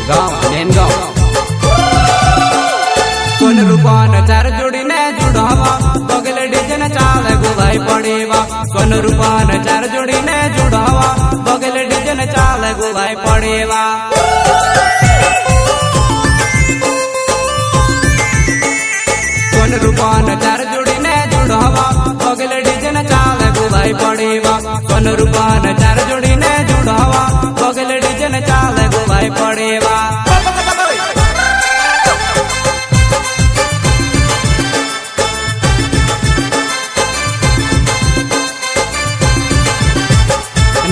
गाँव मेन गाँव सोन रूपान चार जोड़ी ने जुड़ावा बगल डिजन चाल गुवाई पड़ेवा सोन रूपान चार जोड़ी ने जुड़ावा बगल डिजन चाल गुवाई पड़ेवा सोन रूपान चार जोड़ी ने जुड़ावा बगल डिजन चाल गुवाई पड़ेवा सोन रूपान चार जोड़ी ने जुड़ावा बगल डिजन चाल गुवाई पड़ेवा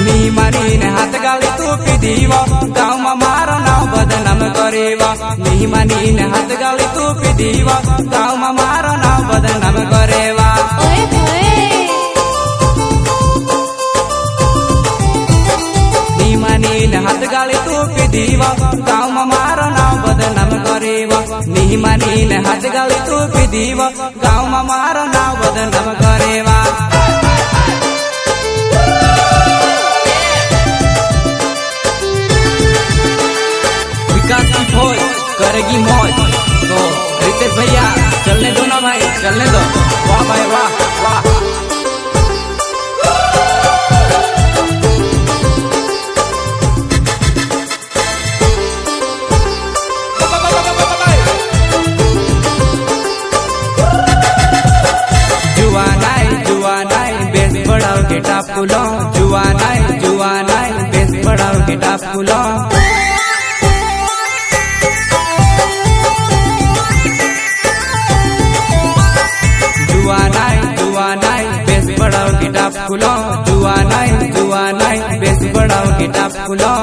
नीमानी हाथ गाली तू पीदीवा गाँव में मारो नाव बदनाम करेवा नीमानी हाथ गाली तू पीदीवा गाँव में मारो नाव बदनाम करेवा नीमानी हाथ गाली तू पीदीवा गाँव में मारो नाव बदनाम करेवा नीमानी हाथ गाली तू पीदीवा गाँव में मारो नाव बदनाम करेवा करेगी मौज तो रितेश भैया चलने दो ना भाई चलने दो वाह भाई वाह वाह जुआनाई बेस बढ़ाओ के टाप फूलो जुआनाई बेस बढ़ाओ के टाप फूलो बढ़ाओ किताब खुलो जुआनाई बेस बढ़ाओ किताब खुलो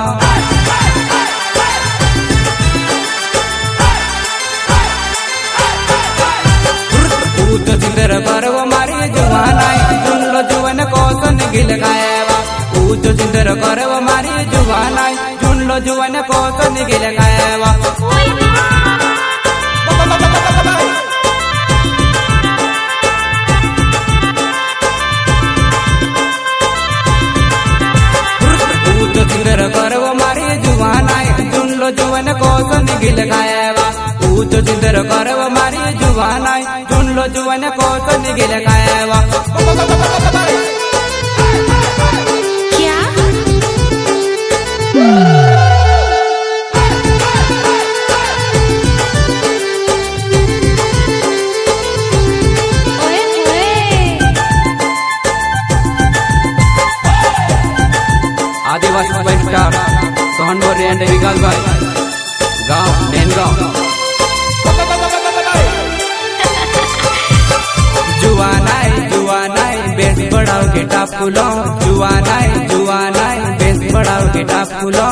तो जिंदर करव मारी जुआनाई सुन लो जुवन को सन गिल गायवा तो जिंदर करव मारी जुआनाई सुन लो जुवन को सन गिल गायवा जिंदर करव मारी जुआनाई सुन लो जुवन को सन गिल गायवा तो जिंदर करव मारी जुआनाई सुन लो जुवन को सन गिल गायवा क्या आदिवासी सुपरस्टार सोहन बोरे एंड विकास भाई गाँव मेन गाँव जुआनाई बेस बढ़ाओ के टाप फूलो जुआनाई बेस बढ़ाओ के टाप फूलो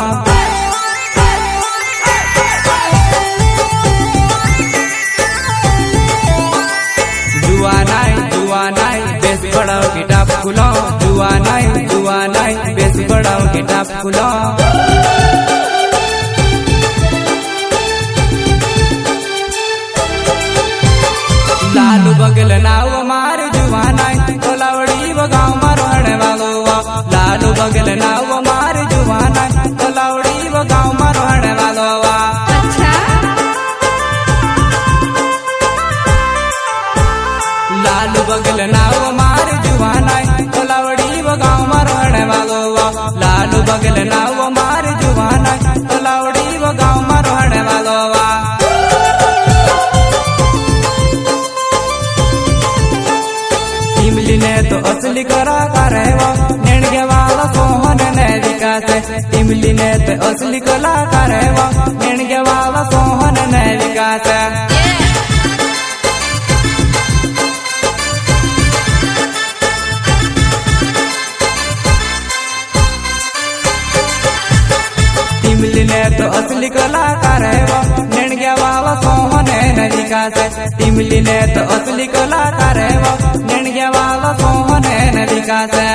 जुआनाई बेस बढ़ाओ के टाप फूलो जुआनाई बेस बढ़ाओ के टाप फूलो लालू बगल नाव मार जुआनाई तोलावड़ी वो गाँव में रहने वालो लालू बगल नाव मार जुआनाई तोलावड़ी वो गाँव में रहने वालो लालू बगल नाव मार जुआनाई तोलावड़ी वो गाँव में रहने वालो लालू बगल नाव मार जुआनाई तोलावड़ी वो गाँव में रहने वालो इमली ने तो असली कलाकार है वो नेणगे वाला सोहन ने विकास है इमली ने तो असली कलाकार है वो नेणगे वाला सोहन ने विकास है इमली ने तो असली कलाकार है वो नेणगे वाला सोहन ने विकास है इमली ने तो असली कलाकार है वो नेणगे वाला सोहन ने विकास है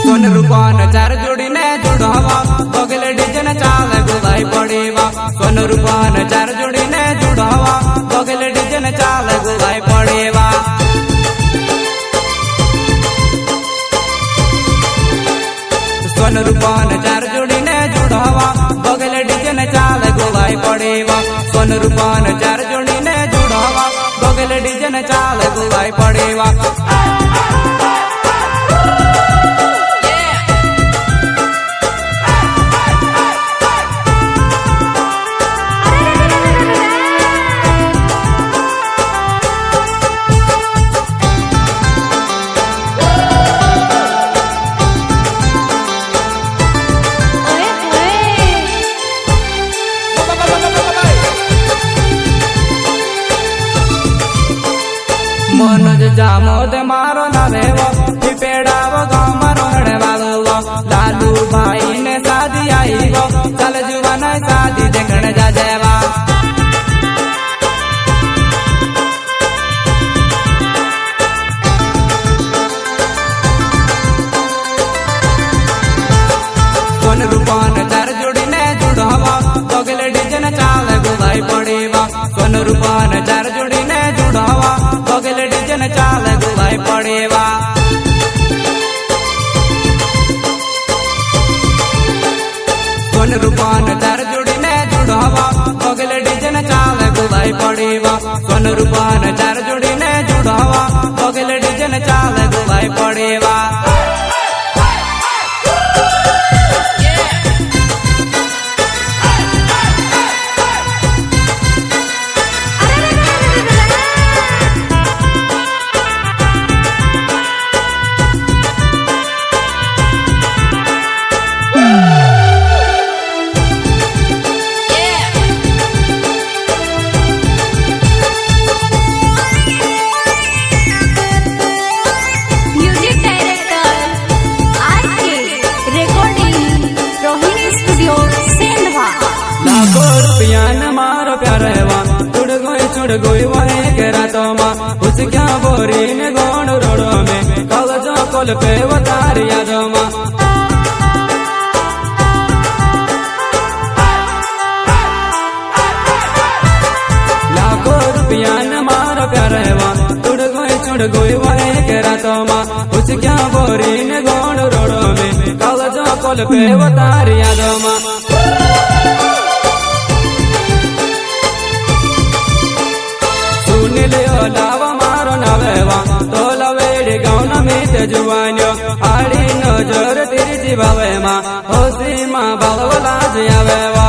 सोन रूपान चार जोड़ी ने जुड़ावा बगल डिजन चाल गुवाई पड़ेवा सोन रूपान चार जोड़ी ने जुड़ावा बगल डिजन चाल गुवाई पड़ेवा સોન રૂપાન ચાર જોડીને જોડાવા બગલ ડીજન ચાલે ગોવાઈ પડેવા સોન રૂપાન ચાર જોડીને જોડાવા બગલ ડીજન ચાલે ગોવાઈ પડેવા मनोज जामोद मारो नवेवो पेड़ावो गाँव मारो हड़वालो लालू भाई ने शादी आई गो चल जुवान शादी देखण जा जेवा सोन रूपान चार जोड़ी ने जुड़वा बगल डीजन चाल गोवाई पड़ेवा सोन रूपान चार जोड़ी ने जुड़वा बगल डीजन चाल गोवाई पड़ेवा सोन रूपान चार जोड़ी ने जुड़वा बगल डीजन चाल गोवाई पड़ेवा सोन रूपान चार जोड़ी ने जुड़वा बगल डीजन चाल गोवाई पड़ेवा मारो प्यार चुड़ गोई वही के रातों माँ उस क्या बोरी ने गोड़ रोड़ो में कागजों कोल पे वतार यादों माँ लाखों रुपया न मारो प्यार चुड़ गोई वही के रातों माँ उस क्या बोरी ने गोड़ रोड़ो में कागजों कोल पे वतार यादों माँ लावा मारो नवेवा तो लवेड़ी गाँव मीत जुवान्यो आड़ी नजर तेरी जीवावे माँ होशी माँ बालवला जियावेवा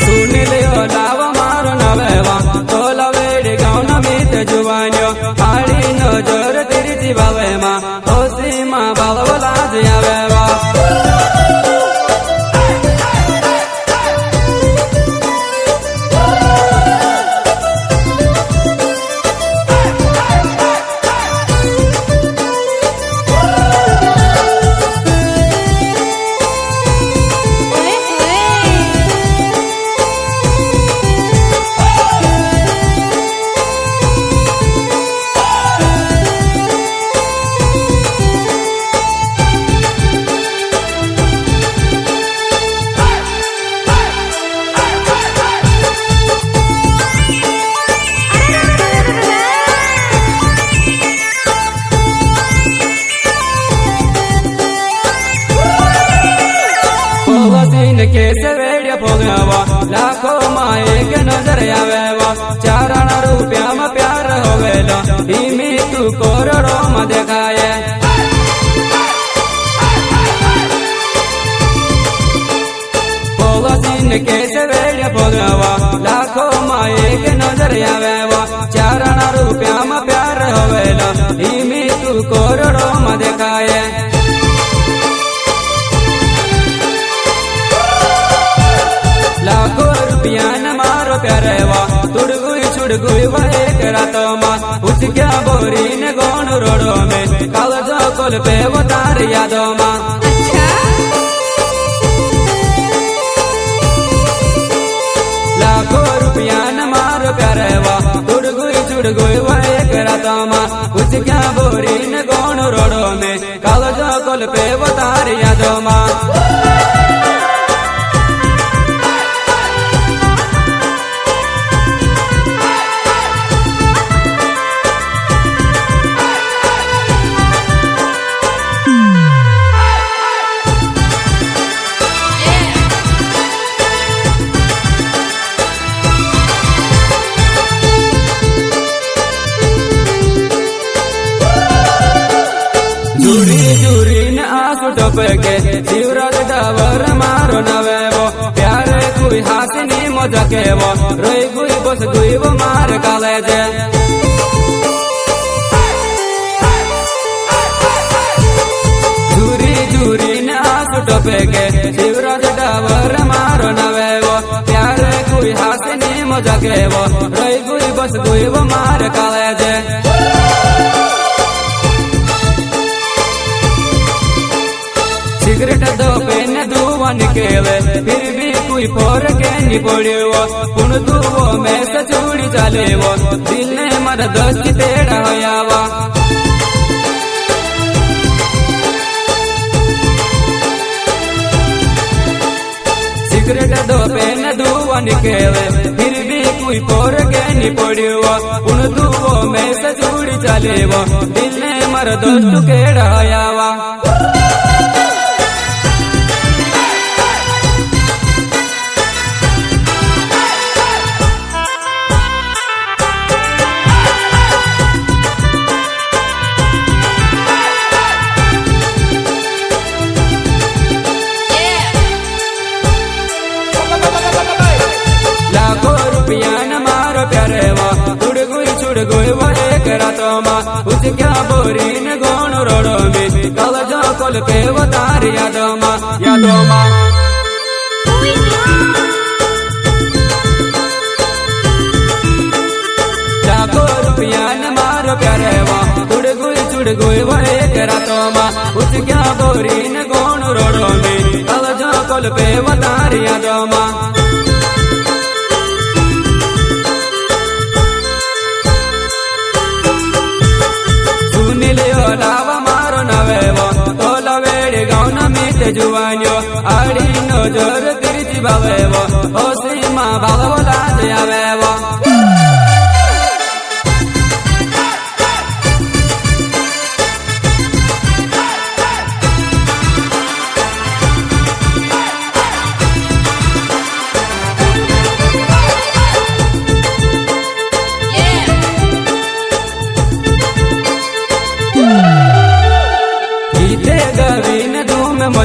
सुन लियो लावा मारो नवेवा तो लवेड़ी गाँव मीत जुवान्यो आड़ी नजर तेरी जीवावे माँ होशी माँ बालवला जियावेवा के सवेड़िया भोगवा लाखों माए के नजर आवेवा चारण रुपया में प्यार होवेला इमी तू करोड़ों में देखाए भोगसिन के सवेड़िया भोगवा लाखों माए के नजर आवेवा चारण रुपया में प्यार होवेला इमी तू करोड़ों में देखाए लाखों रुपया न मारो प्यारेवा छुड़ गुई वही के रातों माँ उस क्या बोरी ने गोण रोड़ो में कागजों कोल पे वतार यादों माँ लाखों रुपया न मारो प्यारेवा छुड़ गुई वही के रातों माँ उस क्या बोरी ने गोण रोड़ो में कागजों कोल पे वतार यादों माँ टोपे के शिवराज डावर मारो नवेवो प्यारे कोई हासिनी मजा केवो रोई गुई बस गुई वो मार काले जे झूरी झूरी ने आंसू टोपे के शिवराज डावर मारो नवेवो प्यारे कोई हासिनी मजा केवो रोई गुई बस गुई वो मार काले जे सिगरेट दो पेन धुआं निकले फिर भी कोई फोर के नहीं पड़ो पुन धुओ में से चूड़ी चले वो दिल ने मर दोस्ती तेरा होयावा सिगरेट दो पेन धुआं निकले फिर भी कोई फोर के नहीं पड़ो पुन धुओ में से चूड़ी चले वो दिल ने मर दोस्त केड़ा होयावा गुई वो एक रातों माँ उस क्या बोरीन गोण रोडो में कल जो कोल पे वो तार यादों माँ लाखों रुपया न मारो प्यारे वो चुड़ गुई वो एक रातों माँ उस क्या बोरीन गोण रोडो में कल जो कोल पे वो तार यादों माँ लावा मारो नवेवो तोला वेड़ी गाँव न मीते जुवानियो आड़ी नो जोर तिरची बावेवो ओ सीमा बावो लाज आवेवो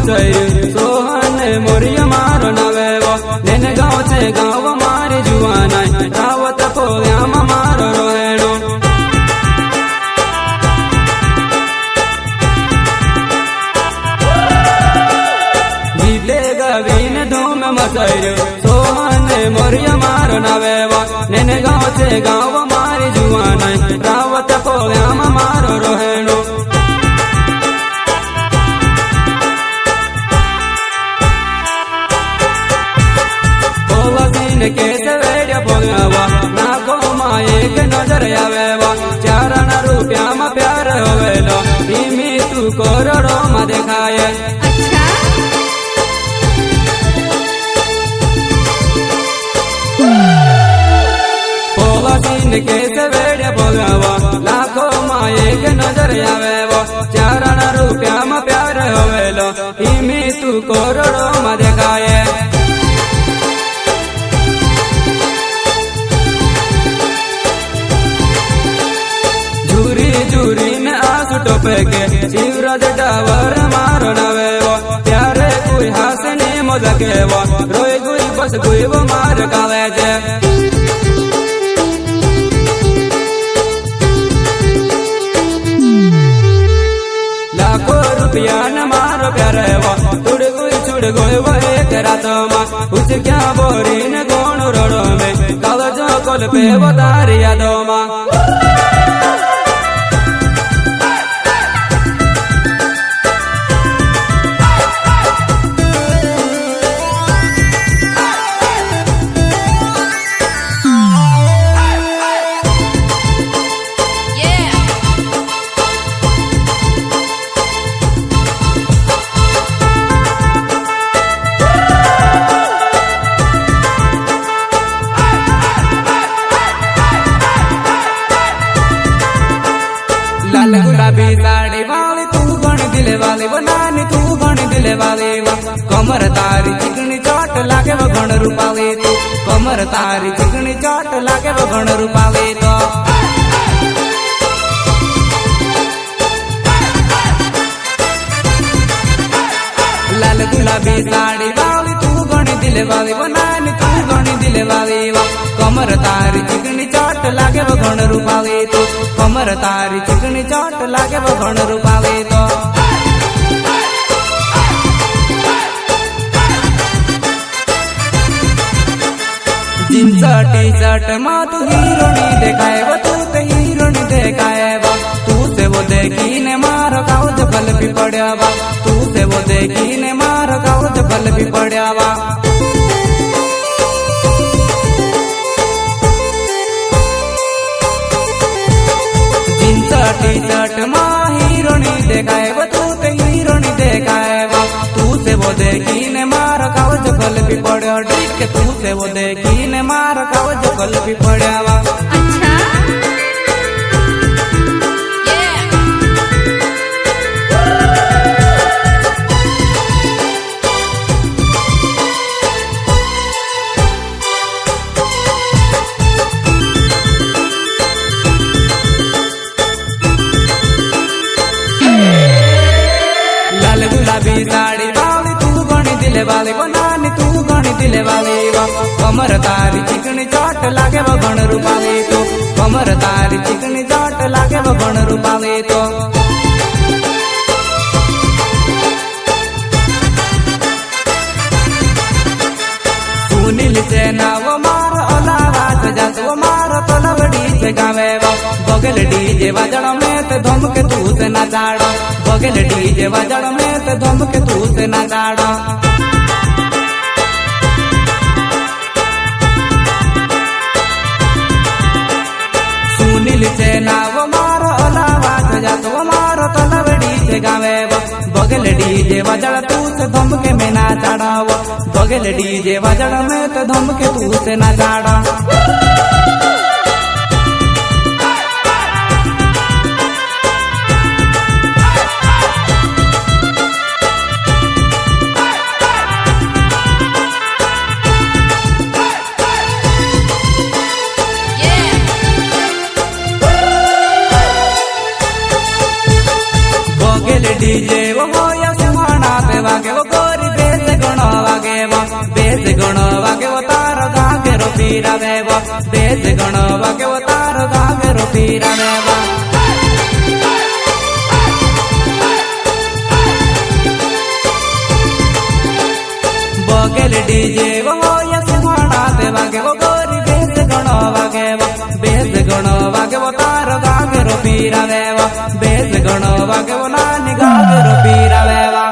सोहन मोरिया मारो नवेवो नेन गाँव से गाँव मारी जुआना रावत पोयाम मारो रोहेणो गीते गवीन धूम मचैयो सोहन मोरिया मारो नवेवो नेन गाँव से गाँव मारी जुआना रावत पोयाम मारो रोहेणो कैसे वेड़िया पोगावा नाको माँ एक नजर आवेवा चारण रुपया में प्यार होवेलो इमी तू करोड़ों में दिखाए पोला सीन कैसे वेड़िया पोगावा नाको माँ एक नजर आवेवा चारण रुपया में प्यार होवेलो इमी तू करोड़ों में दिखाए झूरी ने आंसू टोपे के शिवराज डावर मारो नवेवो प्यारे कोई हासिनी मजा केवो रोई गुई बस गुई वो मार काले जे लाखों रुपया न मारो प्यारे वो चुड़ गुई वो एक रातों माँ उस क्या बोरीन गोण रोडो में कल जो कोल पे वो तार यादों माँ गुलाबी साड़ी वाली तू गण दिले वाली वो नानी तू गण दिले वाली वो कमर तारी चिकनी चोट लागे वो गण रूपाली तू कमर तारी चिकनी चोट लागे वो गण रूपाली तो गुलाबी साड़ी वाली तू घणी दिल वाली वो नानी तू घणी दिल वाली वा कमर तारी चिकनी चाट लागे वो घण रूपावी तो कमर तारी चिकनी चाट लागे वो घण रूपावी तो जींस टी शर्ट मां तू हीरोनी देखाए वो तू ते हीरोनी देखाए वा तू से वो देखी ने मार काउज पल भी पड़या वा तू से वो देखी ने मार काउज पल भी पड़या वा जींस टी शर्ट मां हीरोनी देखाए वो तू ते हीरोनी देखाए वा तू से वो देखी ने मार काउज पल भी पड़या ड्रिक तू से वो देखी ने मार काउज पल भी पड़या वा अच्छा लाल गुलाबी साड़ी वाली तू घणी दिल वाली वो नानी तू घणी दिल वाली वा कमर तारी चिकनी चाट लागे वो घण रूपावी तो कमर तारी चिकनी चाट लागे वो घण रूपावी तो सुनील सेना वो मारो अलावाज जात वो मारो तो लवड़ी से गावे वो बगल डीजे वजड़ में ते धम के तू से ना जाड़ो बगल डीजे वजड़ में ते धम के तू से ना जाड़ो सुनील सेना वो मारो अलावाज जात वो मारो तो लवड़ी से गावे वो बगल डीजे वजड़ तू से धम के में ना चढ़ाओ बगल डीजे वजड़ में तो धम के तू से ना जाड़ो डीजे वो होया सुहाना पे वागे वो गोरी बेस गणो वागे वो बेस गणो वागे वो तारो गागे रो पीरा वे वो बेस गणो वागे वो तारो गागे रो पीरा वे वो बगल डीजे वो होया सुहाना पे वागे वो गोरी बेस गणो वागे वो बेस गणो वागे वो तारो गागे रो पीरा वे वो बेस गणो वागे वो नानी गागे रो पीरा वे वो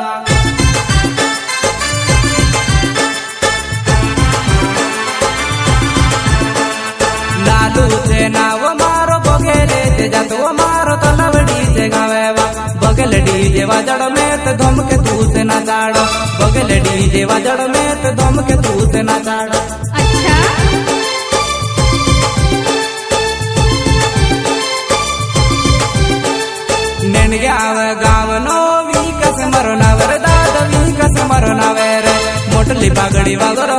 लालू से ना वो मारो बगेले से जात वो मारो तो लवड़ी से गावे वो बगल डीजे वजड़ में तो धम के तू से ना जाड़ो बगल डीजे वजड़ में तो धम के तू से ना जाड़ो अच्छा ನೆನ್ಗ್ಯಾವ ಗಾವನೋ ವಿಕಸ ಮರನವರ ದಾದ ವಿಕಸ ಮರನವರ ಮೊಟಲಿ ಬಾಗಡಿ ವಾಗರ